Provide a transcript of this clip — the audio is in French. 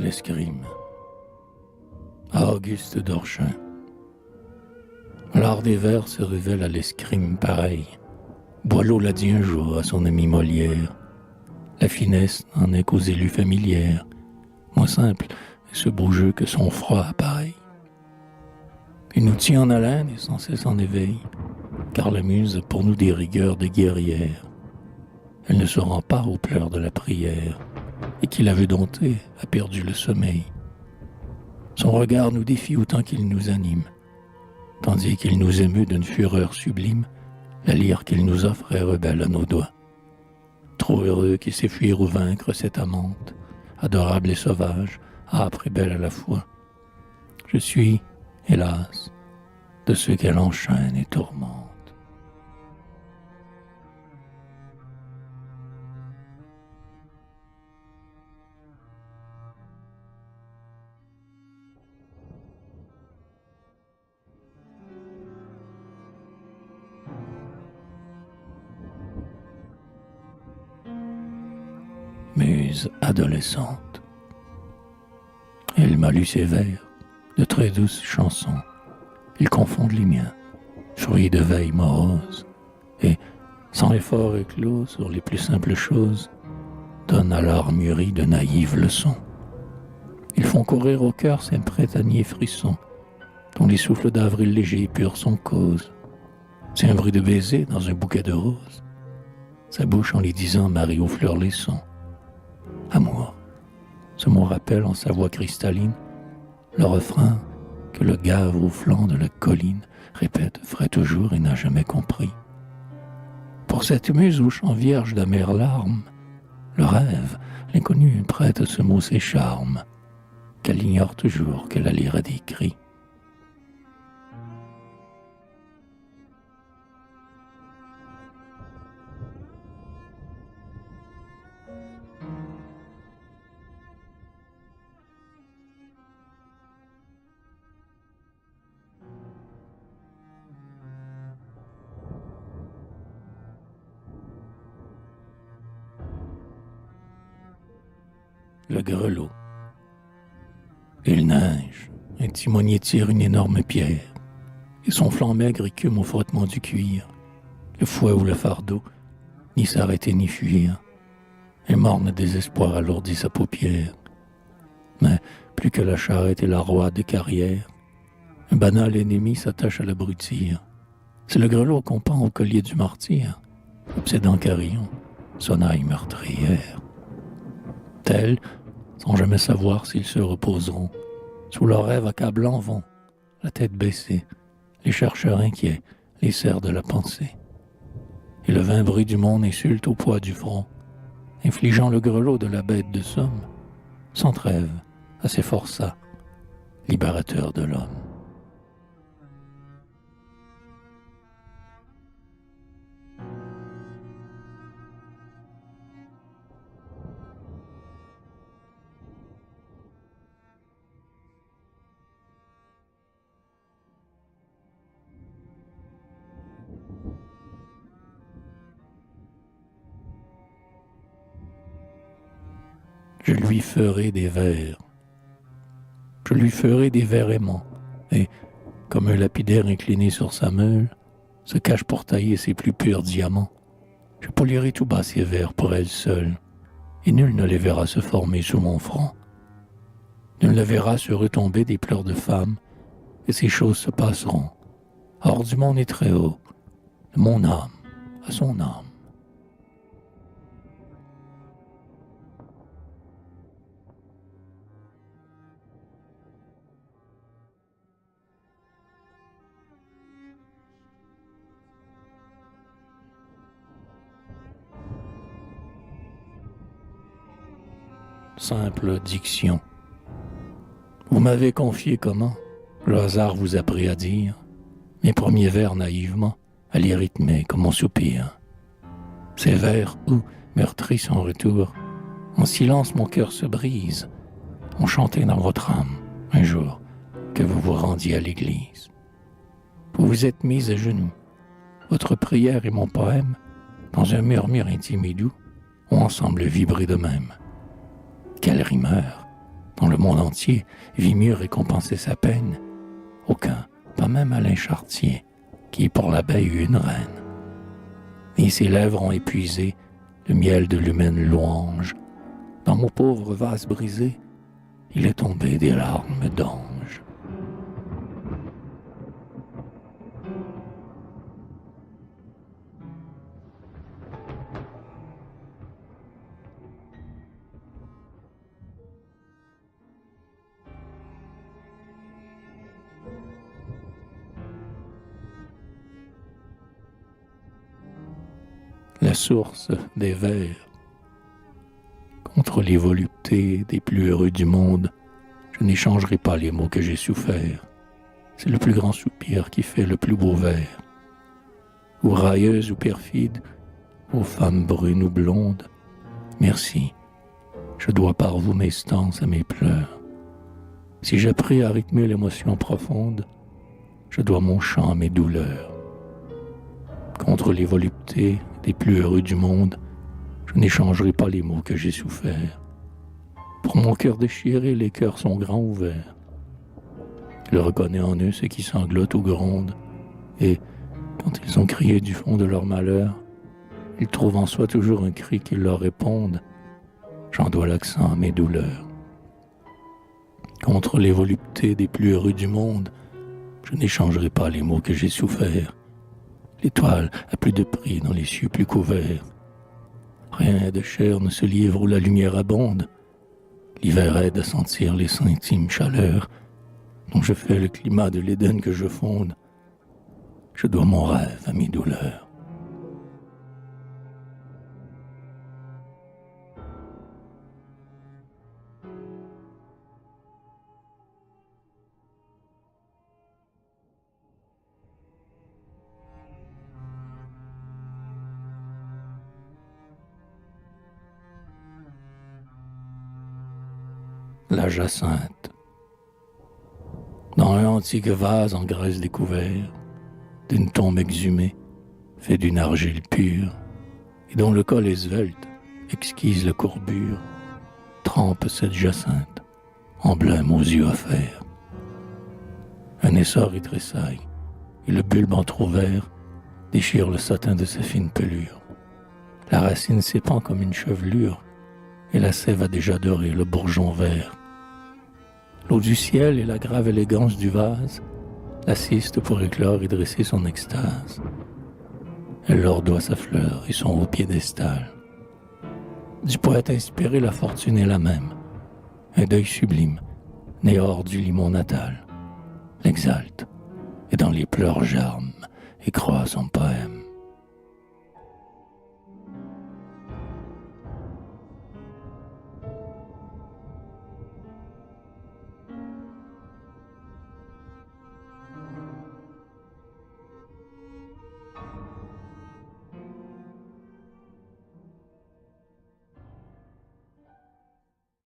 l'escrime. À Auguste Dorchin. L'art des vers se révèle à l'escrime pareil. Boileau l'a dit un jour à son ami Molière. La finesse n'en est qu'aux élus familières. Moins simple est ce beau jeu que son froid appareil. Il nous tient en haleine et sans cesse en éveil, car la muse a pour nous des rigueurs de guerrière. Elle ne se rend pas aux pleurs de la prière, et qui l'avait dompté a perdu le sommeil. Son regard nous défie autant qu'il nous anime, tandis qu'il nous émeut d'une fureur sublime, la lyre qu'il nous offre est rebelle à nos doigts. Trop heureux qu'il sait fuir ou vaincre cette amante, adorable et sauvage, âpre et belle à la fois. Je suis, hélas, de ceux qu'elle enchaîne et tourmente. Muse adolescente. Elle m'a lu ses vers, de très douces chansons. Ils confondent les miens, fruits de veille morose, et, sans effort éclos sur les plus simples choses, donnent à l'art mûri de naïves leçons. Ils font courir au cœur ces printaniers frissons, dont les souffles d'avril léger et purs sont cause. C'est un bruit de baiser dans un bouquet de roses. Sa bouche en les disant marie aux fleurs les sons. Amour, ce mot rappelle en sa voix cristalline le refrain que le gave au flanc de la colline répète vrai toujours et n'a jamais compris. Pour cette muse au chant vierge d'amères larmes, le rêve, l'inconnu prête ce mot ses charmes, qu'elle ignore toujours qu'elle a lire des cris. Le grelot. Il neige, un timonier tire une énorme pierre, et son flanc maigre écume au frottement du cuir. Le fouet ou le fardeau, ni s'arrêter ni fuir. Un morne désespoir alourdit sa paupière. Mais plus que la charrette et la roie des carrières, un banal ennemi s'attache à l'abrutir. C'est le grelot qu'on pend au collier du martyr, obsédant carillon, sonnaille meurtrière. Tels, sans jamais savoir s'ils se reposeront, sous leurs rêves accablants vont, la tête baissée, les chercheurs inquiets, les serfs de la pensée. Et le vain bruit du monde insulte au poids du front, infligeant le grelot de la bête de somme, sans trêve, à ses forçats, libérateurs de l'homme. Je lui ferai des vers. Je lui ferai des vers aimants, et, comme un lapidaire incliné sur sa meule, se cache pour tailler ses plus purs diamants. Je polirai tout bas ses vers pour elle seule, et nul ne les verra se former sous mon front. Nul ne verra se retomber des pleurs de femme, et ces choses se passeront, hors du monde et très haut, de mon âme à son âme. Simple diction. Vous m'avez confié comment, le hasard vous a pris à dire, mes premiers vers naïvement, à les rythmer comme mon soupir. Ces vers où, meurtri sans retour, en silence mon cœur se brise, ont chanté dans votre âme, un jour, que vous vous rendiez à l'église. Vous vous êtes mis à genoux. Votre prière et mon poème, dans un murmure intime et doux, ont ensemble vibré de même. Quel rimeur, dont le monde entier vit mieux récompenser sa peine. Aucun, pas même Alain Chartier, qui pour l'abeille eut une reine. Et ses lèvres ont épuisé le miel de l'humaine louange. Dans mon pauvre vase brisé, il est tombé des larmes d'ange. La source des vers. Contre les voluptés des plus heureux du monde, je n'échangerai pas les mots que j'ai souffert. C'est le plus grand soupir qui fait le plus beau vers. Ou railleuse ou perfide, ô femme brune ou blonde, merci, je dois par vous mes stances à mes pleurs. Si j'appris à rythmer l'émotion profonde, je dois mon chant à mes douleurs. Contre les voluptés des plus heureux du monde, je n'échangerai pas les mots que j'ai souffert. Pour mon cœur déchiré, les cœurs sont grands ouverts. Je reconnais en eux ceux qui sanglotent ou grondent, et, quand ils ont crié du fond de leur malheur, ils trouvent en soi toujours un cri qui leur réponde. J'en dois l'accent à mes douleurs. Contre les voluptés des plus heureux du monde, je n'échangerai pas les mots que j'ai souffert. L'étoile a plus de prix dans les cieux plus couverts. Rien de chair ne se livre où la lumière abonde. L'hiver aide à sentir les intimes chaleurs dont je fais le climat de l'Éden que je fonde. Je dois mon rêve à mes douleurs. La jacinthe. Dans un antique vase en graisse découvert, d'une tombe exhumée, fait d'une argile pure, et dont le col est svelte, exquise la courbure, trempe cette jacinthe, emblème aux yeux offerts. Un essor y tressaille, et le bulbe entr'ouvert déchire le satin de sa fine pelure. La racine s'épand comme une chevelure, et la sève a déjà doré le bourgeon vert. L'eau du ciel et la grave élégance du vase l'assistent pour éclore et dresser son extase. Elle leur doit sa fleur et son haut piédestal. Du poète inspiré, la fortune est la même. Un deuil sublime, né hors du limon natal, l'exalte, et dans les pleurs germe et croît son poème.